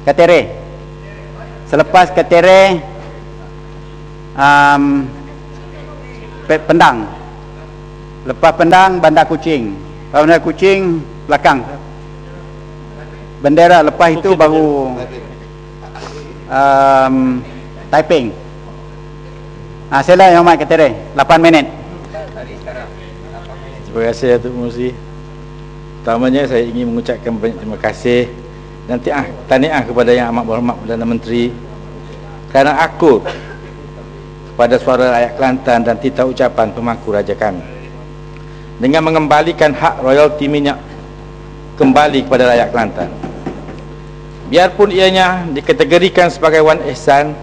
Ketere. Selepas Ketere, Pendang. Lepas Pendang, Bandar Kuching. Bandar Kuching belakang. Bendera. Lepas itu baru Taiping. Sila Yang Amat Ketere. 8 minit. Terima kasih Datuk Muzi. Pertamanya saya ingin mengucapkan banyak terima kasih dan tahniah kepada Yang Amat Berhormat Perdana Menteri kerana akur kepada suara rakyat Kelantan dan titah ucapan pemangku raja kami dengan mengembalikan hak royalti minyak kembali kepada rakyat Kelantan. Biarpun ianya dikategorikan sebagai wan ihsan,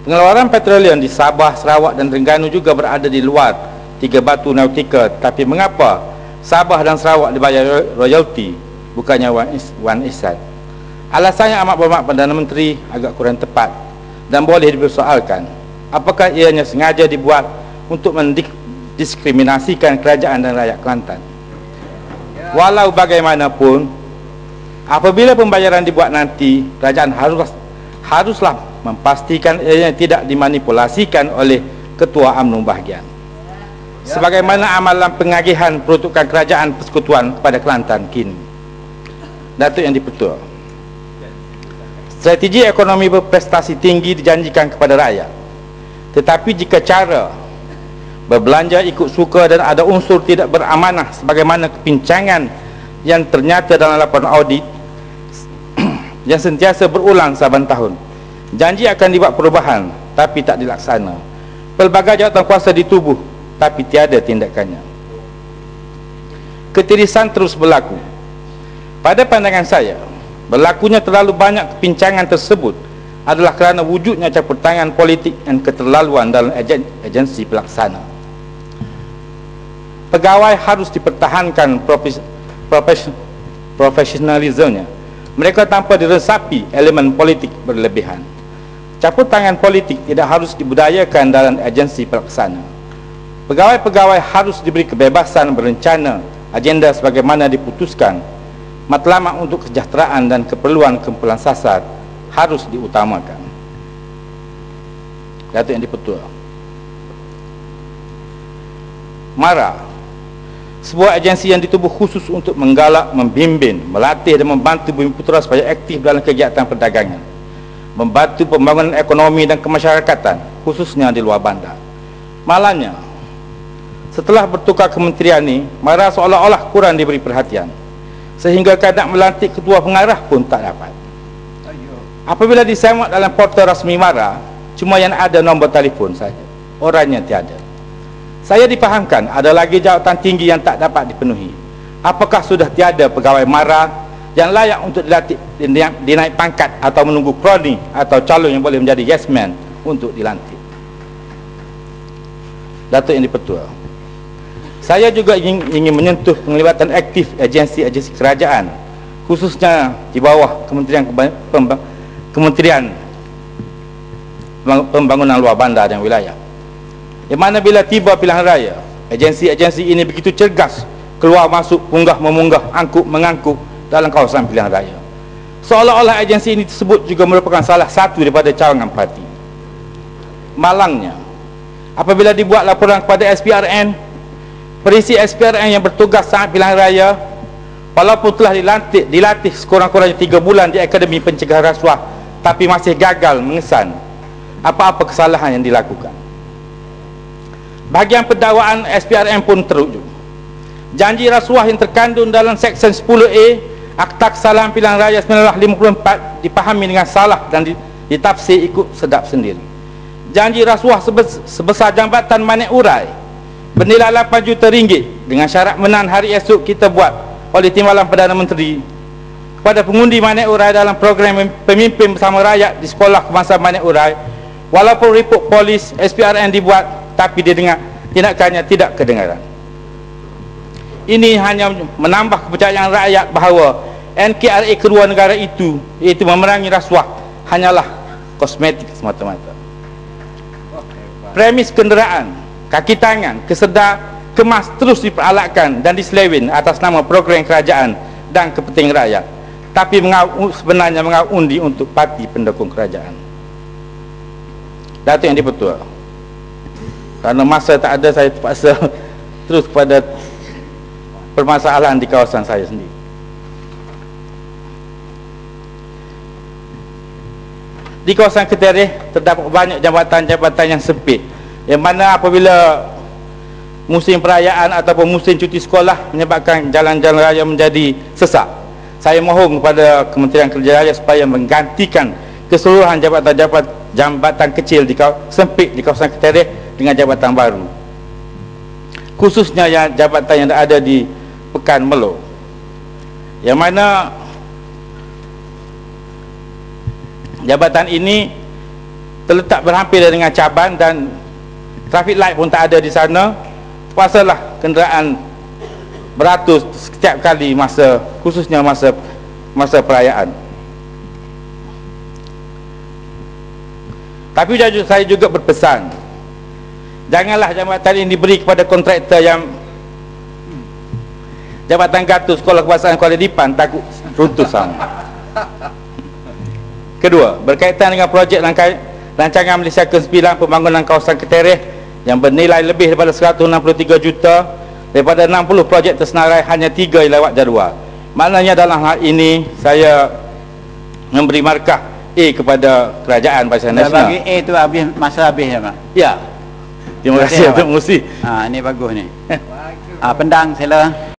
pengeluaran petroleum di Sabah, Sarawak dan Terengganu juga berada di luar 3 batu nautika, tapi mengapa Sabah dan Sarawak dibayar royalti bukannya wan ihsan? Alasannya amat berhormat Perdana Menteri agak kurang tepat dan boleh dipersoalkan. Apakah ianya sengaja dibuat untuk mendiskriminasikan kerajaan dan rakyat Kelantan? Walau bagaimanapun, apabila pembayaran dibuat nanti, kerajaan haruslah memastikan ianya tidak dimanipulasikan oleh Ketua UMNO bahagian. Sebagaimana amalan pengagihan peruntukan kerajaan persekutuan kepada Kelantan kini. Datuk Yang di-Pertua, strategi ekonomi berprestasi tinggi dijanjikan kepada rakyat, tetapi jika cara berbelanja ikut suka dan ada unsur tidak beramanah sebagaimana kepincangan yang ternyata dalam laporan audit yang sentiasa berulang saban tahun, janji akan dibuat perubahan tapi tak dilaksana, pelbagai jawatan kuasa ditubuh tapi tiada tindakannya, ketirisan terus berlaku. Pada pandangan saya, berlakunya terlalu banyak kepincangan tersebut adalah kerana wujudnya campur tangan politik dan keterlaluan dalam agensi pelaksana. Pegawai harus dipertahankan profesionalismenya, mereka tanpa diresapi elemen politik berlebihan. Campur tangan politik tidak harus dibudayakan dalam agensi pelaksana. Pegawai-pegawai harus diberi kebebasan berencana agenda sebagaimana diputuskan. Matlamat untuk kesejahteraan dan keperluan kumpulan sasar harus diutamakan. Datuk Yang di-Pertua, MARA, sebuah agensi yang ditubuh khusus untuk menggalak, membimbing, melatih dan membantu Bumiputera supaya aktif dalam kegiatan perdagangan, membantu pembangunan ekonomi dan kemasyarakatan, khususnya di luar bandar. Malangnya, setelah bertukar kementerian ini, MARA seolah-olah kurang diberi perhatian, sehingga kadang melantik ketua pengarah pun tak dapat. Apabila disemak dalam portal rasmi MARA, cuma yang ada nombor telefon saja, orangnya tiada. Saya dipahamkan ada lagi jawatan tinggi yang tak dapat dipenuhi. Apakah sudah tiada pegawai MARA yang layak untuk dilantik, dinaik pangkat atau menunggu kroni atau calon yang boleh menjadi yes man untuk dilantik? Datuk Yang di-Pertua, saya juga ingin menyentuh penglibatan aktif agensi-agensi kerajaan, khususnya di bawah Kementerian Pembangunan Luar Bandar dan Wilayah, yang mana bila tiba pilihan raya, agensi-agensi ini begitu cergas keluar masuk, punggah memunggah, angkut mengangkut dalam kawasan pilihan raya, seolah-olah agensi ini tersebut juga merupakan salah satu daripada cawangan parti. Malangnya, apabila dibuat laporan kepada SPRN, perisi SPRN yang bertugas saat pilihan raya, walaupun telah dilatih sekurang-kurangnya 3 bulan di Akademi Pencegahan Rasuah, tapi masih gagal mengesan apa-apa kesalahan yang dilakukan. Bahagian pendakwaan SPRN pun terujuk. Janji rasuah yang terkandung dalam Seksyen 10A Akta Kesalahan Pilihan Raya 1954 dipahami dengan salah dan ditafsir ikut sedap sendiri. Janji rasuah sebesar jambatan manik urai bernilai 8 juta ringgit dengan syarat menahan hari esok kita buat oleh Timbalan Perdana Menteri kepada pengundi manik urai dalam program pemimpin bersama rakyat di sekolah kebangsaan manik urai. Walaupun report polis SPRN dibuat, tapi tindakannya tidak kedengaran. Ini hanya menambah kepercayaan rakyat bahawa NKRA kedua negara itu, iaitu memerangi rasuah, hanyalah kosmetik semata-mata. Premis kenderaan, kaki tangan, kesedar, kemas terus diperalatkan dan diselewin atas nama program kerajaan dan kepentingan rakyat, tapi sebenarnya mengundi untuk parti pendukung kerajaan. Datuk Yang di-Pertua, kerana masa tak ada, saya terpaksa terus kepada permasalahan di kawasan saya sendiri. Di kawasan Ketereh terdapat banyak jabatan-jabatan yang sempit, yang mana apabila musim perayaan ataupun musim cuti sekolah menyebabkan jalan-jalan raya menjadi sesak. Saya mohon kepada Kementerian Kerja Raya supaya menggantikan keseluruhan jabatan kecil sempit di kawasan Ketereh dengan jabatan baru, khususnya yang jabatan yang ada di Pekan Melo, yang mana jabatan ini terletak berhampir dengan caban dan traffic light pun tak ada di sana. Terpaksalah kenderaan beratus setiap kali khususnya masa perayaan. Tapi saya juga berpesan, janganlah jabatan ini diberi kepada kontraktor yang Jabatan Gatu Sekolah Kebangsaan Kuala Dipan takut runtuh sama. Kedua, berkaitan dengan projek rancangan Malaysia ke-9 pembangunan kawasan Ketereh yang bernilai lebih daripada 163 juta, daripada 60 projek tersenarai hanya 3 yang lewat jadual. Maknanya dalam hal ini saya memberi markah A kepada Kerajaan Barisan Nasional. Bagi A tu masa habis ya, Mak? Ya. Terima kasih Datuk Musi. Ini bagus ni. Pendang sila.